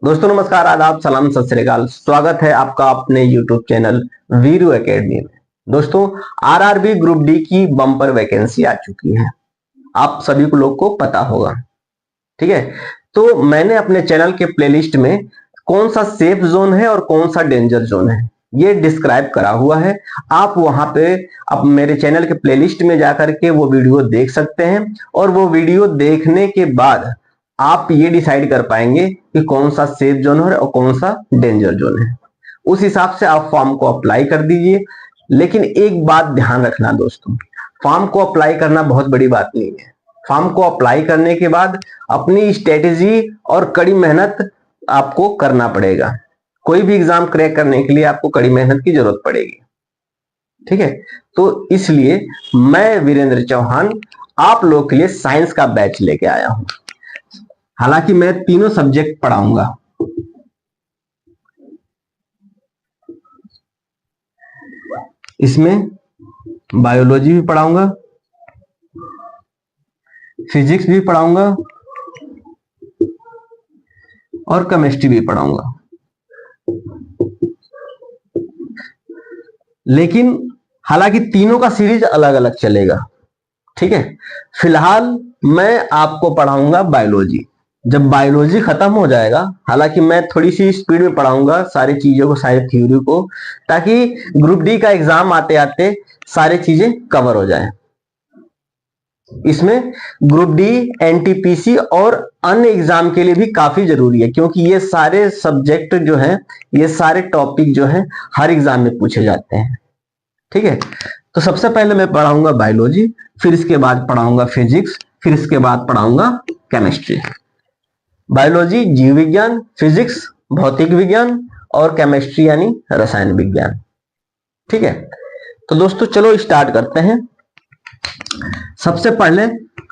दोस्तों नमस्कार, आदाब, सलाम, सत श्री अकाल। स्वागत है आपका अपने YouTube चैनल वीरू एकेडमी में। दोस्तों, आरआरबी ग्रुप डी की बम्पर वैकेंसी आ चुकी है, आप सभी को लोग को पता होगा। ठीक है, तो मैंने अपने चैनल के प्लेलिस्ट में कौन सा सेफ जोन है और कौन सा डेंजर जोन है ये डिस्क्राइब करा हुआ है। आप वहां पे अब मेरे चैनल के प्लेलिस्ट में जाकर के वो वीडियो देख सकते हैं और वो वीडियो देखने के बाद आप ये डिसाइड कर पाएंगे कि कौन सा सेफ जोन है और कौन सा डेंजर जोन है। उस हिसाब से आप फॉर्म को अप्लाई कर दीजिए। लेकिन एक बात ध्यान रखना दोस्तों, फॉर्म को अप्लाई करना बहुत बड़ी बात नहीं है। फॉर्म को अप्लाई करने के बाद अपनी स्ट्रेटेजी और कड़ी मेहनत आपको करना पड़ेगा। कोई भी एग्जाम क्रैक करने के लिए आपको कड़ी मेहनत की जरूरत पड़ेगी। ठीक है, तो इसलिए मैं वीरेंद्र चौहान आप लोग के लिए साइंस का बैच लेके आया हूं। हालांकि मैं तीनों सब्जेक्ट पढ़ाऊंगा। इसमें बायोलॉजी भी पढ़ाऊंगा, फिजिक्स भी पढ़ाऊंगा और केमिस्ट्री भी पढ़ाऊंगा। लेकिन हालांकि तीनों का सीरीज अलग अलग चलेगा। ठीक है, फिलहाल मैं आपको पढ़ाऊंगा बायोलॉजी। जब बायोलॉजी खत्म हो जाएगा, हालांकि मैं थोड़ी सी स्पीड में पढ़ाऊंगा सारी चीजों को, सारी थ्योरी को, ताकि ग्रुप डी का एग्जाम आते आते सारी चीजें कवर हो जाए। इसमें ग्रुप डी, एनटीपीसी और अन्य एग्जाम के लिए भी काफी जरूरी है, क्योंकि ये सारे सब्जेक्ट जो हैं, ये सारे टॉपिक जो हैं हर एग्जाम में पूछे जाते हैं। ठीक है, तो सबसे पहले मैं पढ़ाऊंगा बायोलॉजी, फिर इसके बाद पढ़ाऊंगा फिजिक्स, फिर इसके बाद पढ़ाऊंगा केमिस्ट्री। बायोलॉजी जीव विज्ञान, फिजिक्स भौतिक विज्ञान और केमिस्ट्री यानी रसायन विज्ञान। ठीक है, तो दोस्तों चलो स्टार्ट करते हैं। सबसे पहले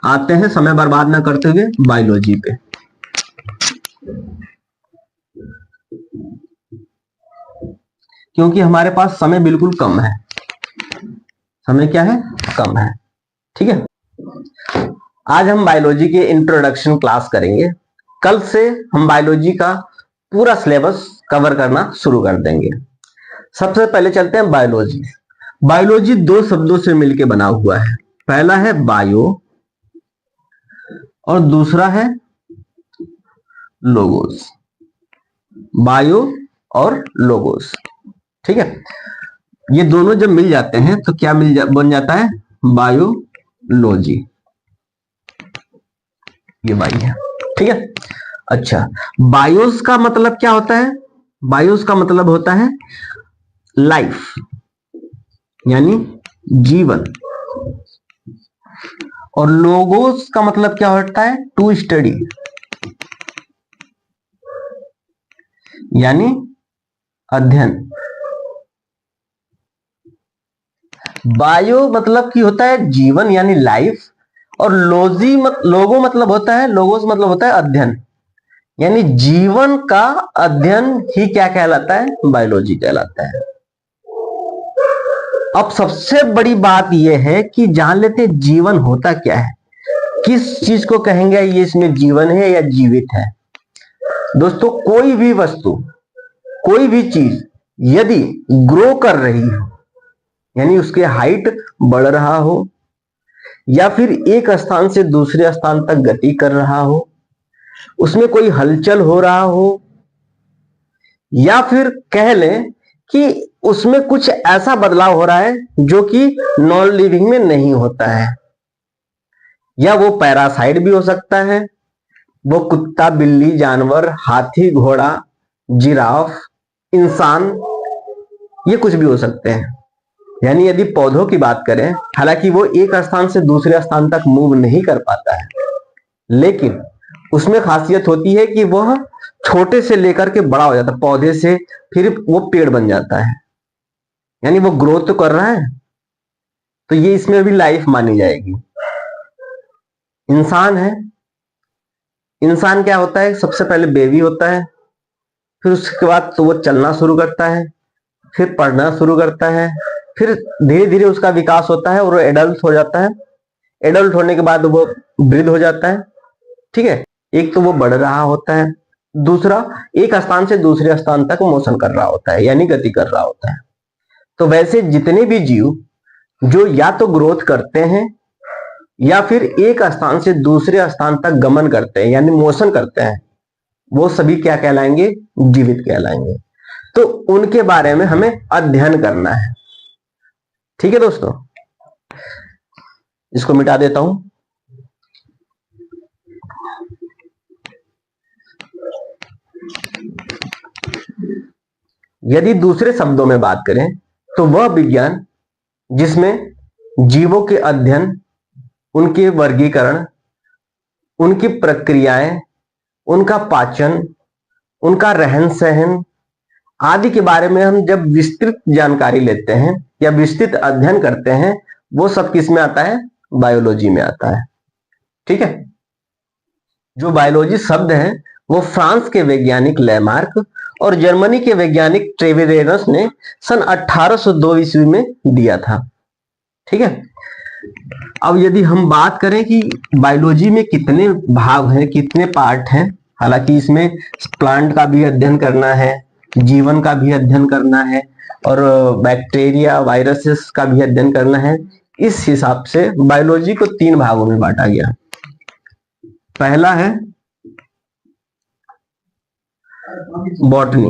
आते हैं समय बर्बाद ना करते हुए बायोलॉजी पे। क्योंकि हमारे पास समय बिल्कुल कम है। समय क्या है? कम है। ठीक है, आज हम बायोलॉजी के इंट्रोडक्शन क्लास करेंगे। कल से हम बायोलॉजी का पूरा सिलेबस कवर करना शुरू कर देंगे। सबसे पहले चलते हैं बायोलॉजी। बायोलॉजी दो शब्दों से मिलकर बना हुआ है। पहला है बायो और दूसरा है लोगोस। बायो और लोगोस। ठीक है, ये दोनों जब मिल जाते हैं तो क्या बन जाता है? बायोलॉजी। ये बाई है। ठीक है, अच्छा, बायोस का मतलब क्या होता है? बायोस का मतलब होता है लाइफ यानी जीवन, और लोगोस का मतलब क्या होता है? टू स्टडी यानी अध्ययन। बायो मतलब की होता है जीवन यानी लाइफ, और लोगो मतलब होता है, लोगोस मतलब होता है अध्ययन, यानी जीवन का अध्ययन ही क्या कहलाता है? बायोलॉजी कहलाता है। अब सबसे बड़ी बात यह है कि जान लेते हैं जीवन होता क्या है, किस चीज को कहेंगे ये इसमें जीवन है या जीवित है। दोस्तों, कोई भी वस्तु, कोई भी चीज यदि ग्रो कर रही हो, यानी उसके हाइट बढ़ रहा हो, या फिर एक स्थान से दूसरे स्थान तक गति कर रहा हो, उसमें कोई हलचल हो रहा हो, या फिर कह लें कि उसमें कुछ ऐसा बदलाव हो रहा है जो कि नॉन लिविंग में नहीं होता है, या वो पैरासाइट भी हो सकता है, वो कुत्ता, बिल्ली, जानवर, हाथी, घोड़ा, जिराफ, इंसान, ये कुछ भी हो सकते हैं। यानी यदि पौधों की बात करें, हालांकि वो एक स्थान से दूसरे स्थान तक मूव नहीं कर पाता है, लेकिन उसमें खासियत होती है कि वह छोटे से लेकर के बड़ा हो जाता है, पौधे से फिर वो पेड़ बन जाता है, यानी वो ग्रोथ तो कर रहा है, तो ये इसमें भी लाइफ मानी जाएगी। इंसान है, इंसान क्या होता है? सबसे पहले बेबी होता है, फिर उसके बाद तो वो चलना शुरू करता है, फिर पढ़ना शुरू करता है, फिर धीरे धीरे उसका विकास होता है और वो एडल्ट हो जाता है। एडल्ट होने के बाद वो वृद्ध हो जाता है। ठीक है, एक तो वो बढ़ रहा होता है, दूसरा एक स्थान से दूसरे स्थान तक मोशन कर रहा होता है, यानी गति कर रहा होता है। तो वैसे जितने भी जीव जो या तो ग्रोथ करते हैं या फिर एक स्थान से दूसरे स्थान तक गमन करते हैं यानी मोशन करते हैं, वो सभी क्या कहलाएंगे? जीवित कहलाएंगे। तो उनके बारे में हमें अध्ययन करना है। ठीक है दोस्तों, इसको मिटा देता हूं। यदि दूसरे शब्दों में बात करें तो वह विज्ञान जिसमें जीवों के अध्ययन, उनके वर्गीकरण, उनकी प्रक्रियाएं, उनका पाचन, उनका रहन सहन आदि के बारे में हम जब विस्तृत जानकारी लेते हैं या विस्तृत अध्ययन करते हैं, वो सब किस में आता है? बायोलॉजी में आता है। ठीक है, जो बायोलॉजी शब्द है वो फ्रांस के वैज्ञानिक लेमार्क और जर्मनी के वैज्ञानिक ट्रेवेरेनस ने सन 1802 ईस्वी में दिया था। ठीक है, अब यदि हम बात करें कि बायोलॉजी में कितने भाग हैं, कितने पार्ट हैं, हालांकि इसमें प्लांट का भी अध्ययन करना है, जीवन का भी अध्ययन करना है और बैक्टीरिया वायरसेस का भी अध्ययन करना है। इस हिसाब से बायोलॉजी को 3 भागों में बांटा गया। पहला है बॉटनी,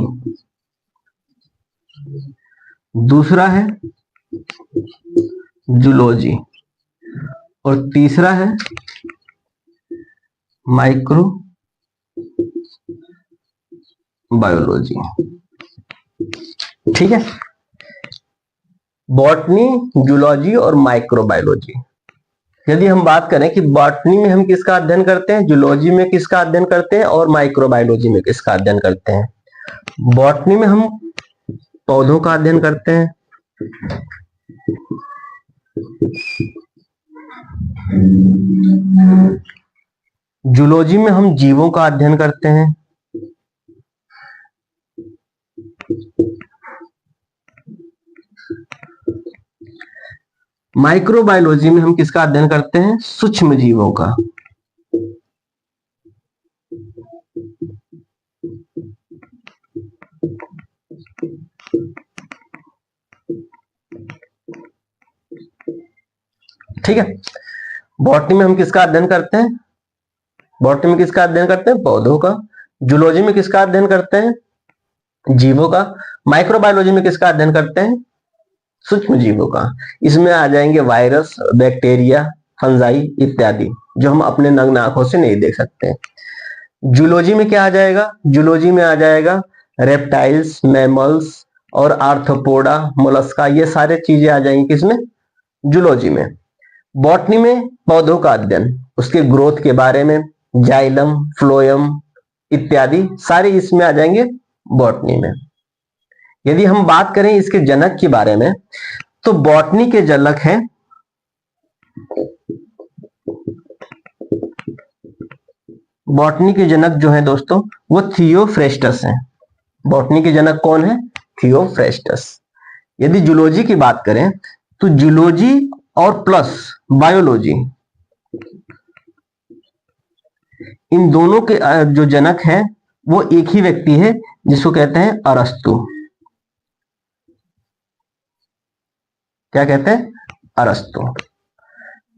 दूसरा है जूलॉजी और तीसरा है माइक्रो बायोलॉजी। ठीक है, बॉटनी, जूलॉजी और माइक्रोबायोलॉजी। यदि हम बात करें कि बॉटनी में हम किसका अध्ययन करते हैं, जूलॉजी में किसका अध्ययन करते हैं और माइक्रोबायोलॉजी में किसका अध्ययन करते हैं। बॉटनी में हम पौधों का अध्ययन करते हैं, जूलॉजी में हम जीवों का अध्ययन करते हैं, माइक्रोबायोलॉजी में हम किसका अध्ययन करते हैं? सूक्ष्म जीवों का। ठीक है, बॉटनी में हम किसका अध्ययन करते हैं? बॉटनी में किसका अध्ययन करते हैं? पौधों का। जूलॉजी में किसका अध्ययन करते हैं? जीवों का। माइक्रोबायोलॉजी में किसका अध्ययन करते हैं? सूक्ष्म जीवों का। इसमें आ जाएंगे वायरस, बैक्टीरिया, फंजाई इत्यादि, जो हम अपने नग्न आंखों से नहीं देख सकते। जूलॉजी में क्या आ जाएगा? जूलॉजी में आ जाएगा रेप्टाइल्स, मैमल्स और आर्थ्रोपोडा, मोलस्का, ये सारे चीजें आ जाएंगी किसमें? जूलॉजी में। बॉटनी में पौधों का अध्ययन, उसके ग्रोथ के बारे में, जाइलम, फ्लोएम इत्यादि सारे इसमें आ जाएंगे बॉटनी में। यदि हम बात करें इसके जनक के बारे में तो बॉटनी के जनक हैं बॉटनी के जनक जो है दोस्तों वो थियोफ्रेस्टस हैं। बॉटनी के जनक कौन है? थियोफ्रेस्टस। यदि जूलॉजी की बात करें तो जूलॉजी और प्लस बायोलॉजी, इन दोनों के जो जनक हैं वो एक ही व्यक्ति है जिसको कहते हैं अरस्तु। क्या कहते हैं? अरस्तु।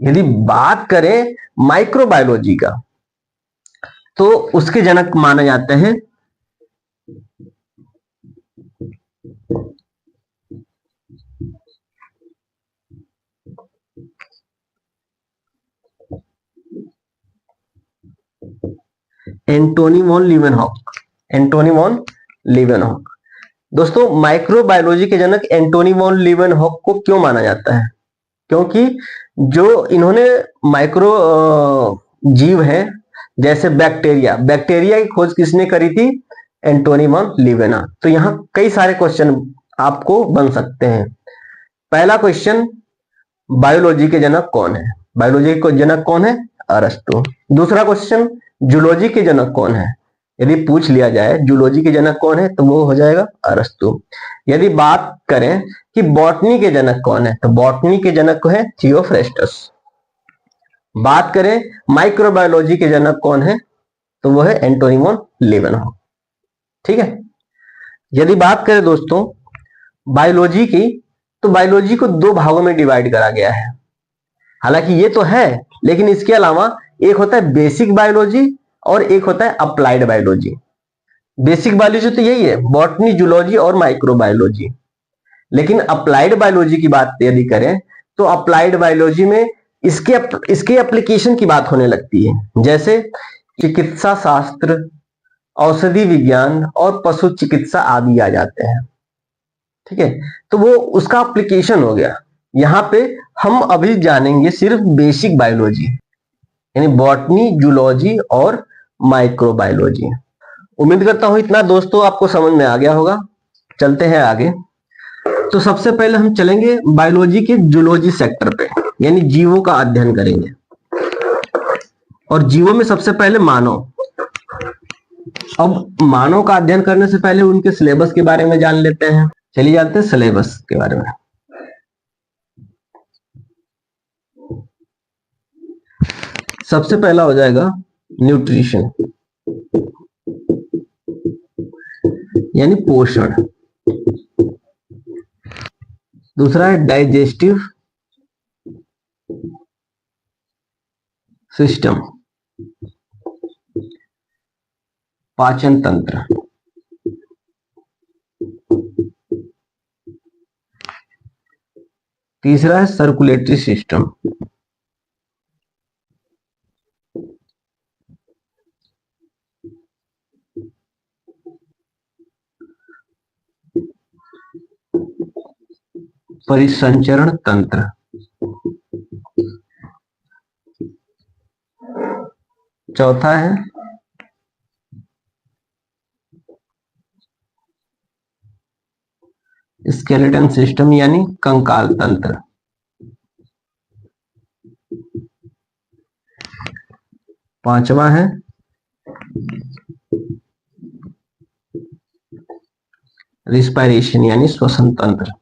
यदि बात करें माइक्रोबायोलॉजी का तो उसके जनक माने जाते हैं Antony von Leeuwenhoek. Antony von Leeuwenhoek. दोस्तों माइक्रोबायोलॉजी के जनक एंटोनी वॉन लीवेनहॉक को क्यों माना जाता है? क्योंकि जो इन्होंने माइक्रो जीव है जैसे बैक्टीरिया, बैक्टीरिया की खोज किसने करी थी? Antony von Leeuwenhoek. तो यहाँ कई सारे क्वेश्चन आपको बन सकते हैं। पहला क्वेश्चन, बायोलॉजी के जनक कौन है? बायोलॉजी के जनक कौन है? अरस्तु। दूसरा क्वेश्चन, जूलॉजी के जनक कौन है? यदि पूछ लिया जाए जूलॉजी के जनक कौन है तो वो हो जाएगा अरस्तु। यदि बात करें कि बॉटनी के जनक कौन है तो बॉटनी के जनक है थियोफ्रेस्टस। बात करें माइक्रोबायोलॉजी के जनक कौन है तो वो है एंटोनी वॉन लीवेनहॉक। ठीक है। यदि बात करें दोस्तों बायोलॉजी की, तो बायोलॉजी को दो भागों में डिवाइड करा गया है। हालांकि ये तो है, लेकिन इसके अलावा एक होता है बेसिक बायोलॉजी और एक होता है अप्लाइड बायोलॉजी। बेसिक बायोलॉजी तो यही है, बॉटनी, जूलॉजी और माइक्रोबायोलॉजी। लेकिन अप्लाइड बायोलॉजी की बात यदि करें तो अप्लाइड बायोलॉजी में इसके एप्लीकेशन की बात होने लगती है, जैसे चिकित्सा शास्त्र, औषधि विज्ञान और पशु चिकित्सा आदि आ जाते हैं। ठीक है, तो वो उसका एप्लीकेशन हो गया। यहाँ पे हम अभी जानेंगे सिर्फ बेसिक बायोलॉजी, यानी बॉटनी, जूलॉजी और माइक्रोबायोलॉजी। उम्मीद करता हूं इतना दोस्तों आपको समझ में आ गया होगा। चलते हैं आगे। तो सबसे पहले हम चलेंगे बायोलॉजी के जूलॉजी सेक्टर पे, यानी जीवों का अध्ययन करेंगे। और जीवों में सबसे पहले मानव। अब मानव का अध्ययन करने से पहले उनके सिलेबस के बारे में जान लेते हैं। चलिए जानते हैं सिलेबस के बारे में। सबसे पहला हो जाएगा न्यूट्रिशन, यानी पोषण। दूसरा है डाइजेस्टिव सिस्टम, पाचन तंत्र। तीसरा है सर्कुलेटरी सिस्टम, परिसंचरण तंत्र। चौथा है स्केलेटन सिस्टम, यानी कंकाल तंत्र। पांचवा है रिस्पायरेशन, यानी श्वसन तंत्र।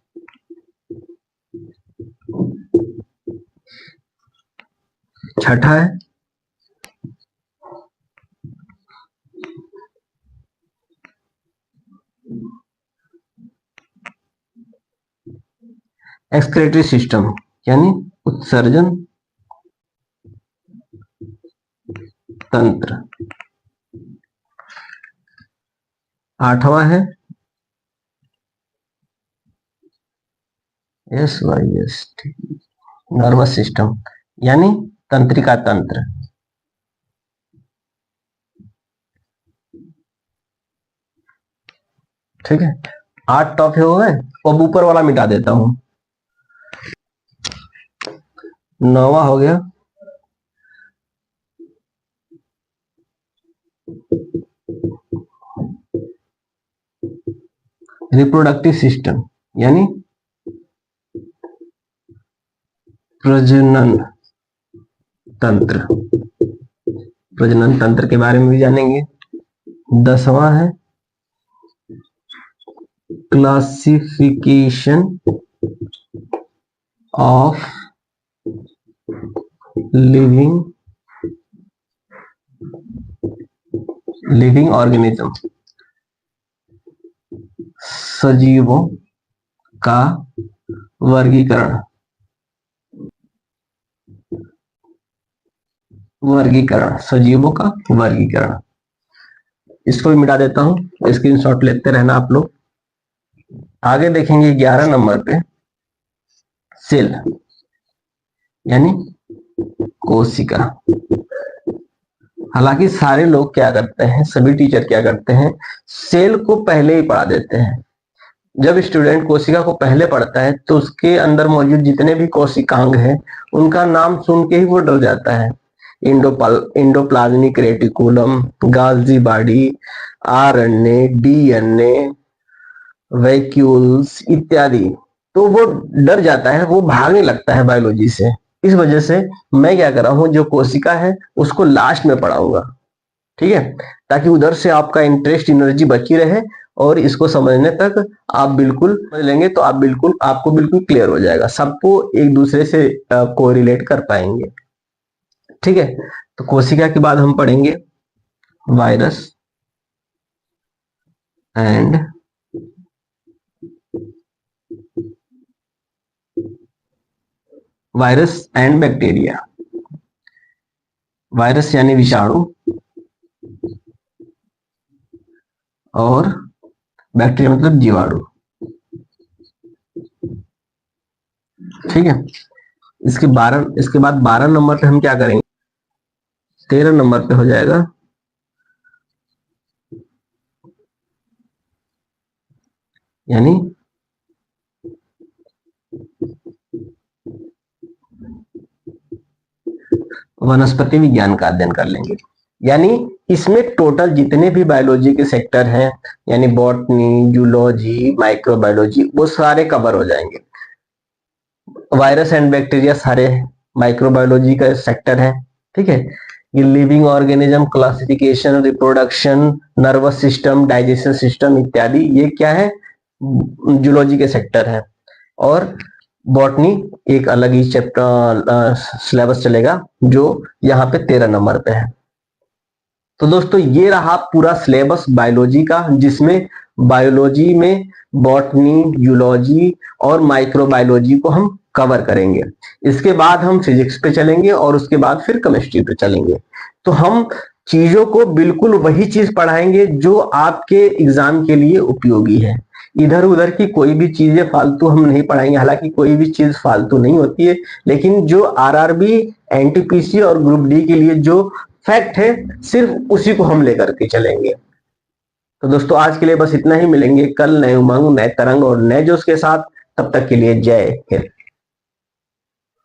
छठा है एक्सक्रीटरी सिस्टम, यानी उत्सर्जन तंत्र। आठवां है नर्वस सिस्टम, यानी तंत्रिका तंत्र। ठीक है, 8 टॉपिक हो गए। अब ऊपर वाला मिटा देता हूं। 9वां हो गया रिप्रोडक्टिव सिस्टम, यानी प्रजनन तंत्र। प्रजनन तंत्र के बारे में भी जानेंगे। 10वां है क्लासिफिकेशन ऑफ लिविंग ऑर्गेनिज्म, सजीवों का वर्गीकरण। सजीवों का वर्गीकरण, इसको भी मिटा देता हूं, स्क्रीनशॉट लेते रहना आप लोग। आगे देखेंगे 11 नंबर पे सेल, यानी कोशिका। हालांकि सारे लोग क्या करते हैं, सभी टीचर क्या करते हैं, सेल को पहले ही पढ़ा देते हैं। जब स्टूडेंट कोशिका को पहले पढ़ता है तो उसके अंदर मौजूद जितने भी कोशिकांग हैं उनका नाम सुन के ही वो डर जाता है। Endoplasmic reticulum, गाल्जी body, RNA, DNA, vacuoles इत्यादि। तो वो डर जाता है, वो भागने लगता है बायोलॉजी से। इस वजह से मैं क्या कर रहा हूं, जो कोशिका है उसको लास्ट में पढ़ाऊंगा। ठीक है, ताकि उधर से आपका इंटरेस्ट, एनर्जी बची रहे और इसको समझने तक आप बिल्कुल समझ लेंगे तो आपको बिल्कुल क्लियर हो जाएगा। सबको एक दूसरे से कोरिलेट कर पाएंगे। ठीक है, तो कोशिका के बाद हम पढ़ेंगे virus, and virus and bacteria. Virus यानी विषाणु और बैक्टीरिया मतलब जीवाणु। ठीक है, इसके बाद 12 नंबर पे हम क्या करेंगे, 13 नंबर पे हो जाएगा यानी वनस्पति विज्ञान का अध्ययन कर लेंगे। यानी इसमें टोटल जितने भी बायोलॉजी के सेक्टर हैं, यानी बॉटनी, जूलॉजी, माइक्रोबायोलॉजी, वो सारे कवर हो जाएंगे। वायरस एंड बैक्टीरिया सारे माइक्रोबायोलॉजी का सेक्टर है। ठीक है, ये living organism, classification, reproduction, nervous system, digestion system इत्यादि, ये क्या है, जूलॉजी के सेक्टर है। और बॉटनी एक अलग ही चैप्टर सिलेबस चलेगा जो यहाँ पे 13 नंबर पे है। तो दोस्तों ये रहा पूरा सिलेबस बायोलॉजी का, जिसमें बायोलॉजी में बॉटनी, जूलॉजी और माइक्रोबायोलॉजी को हम कवर करेंगे। इसके बाद हम फिजिक्स पे चलेंगे और उसके बाद फिर केमिस्ट्री पे चलेंगे। तो हम चीजों को बिल्कुल वही चीज पढ़ाएंगे जो आपके एग्जाम के लिए उपयोगी है। इधर उधर की कोई भी चीजें फालतू हम नहीं पढ़ाएंगे। हालांकि कोई भी चीज फालतू नहीं होती है, लेकिन जो आरआरबी, एनटीपीसी और ग्रुप डी के लिए जो फैक्ट है, सिर्फ उसी को हम लेकर के चलेंगे। तो दोस्तों आज के लिए बस इतना ही। मिलेंगे कल नए उमंग, नए तरंग और नए जोश के साथ। तब तक के लिए जय हिंद।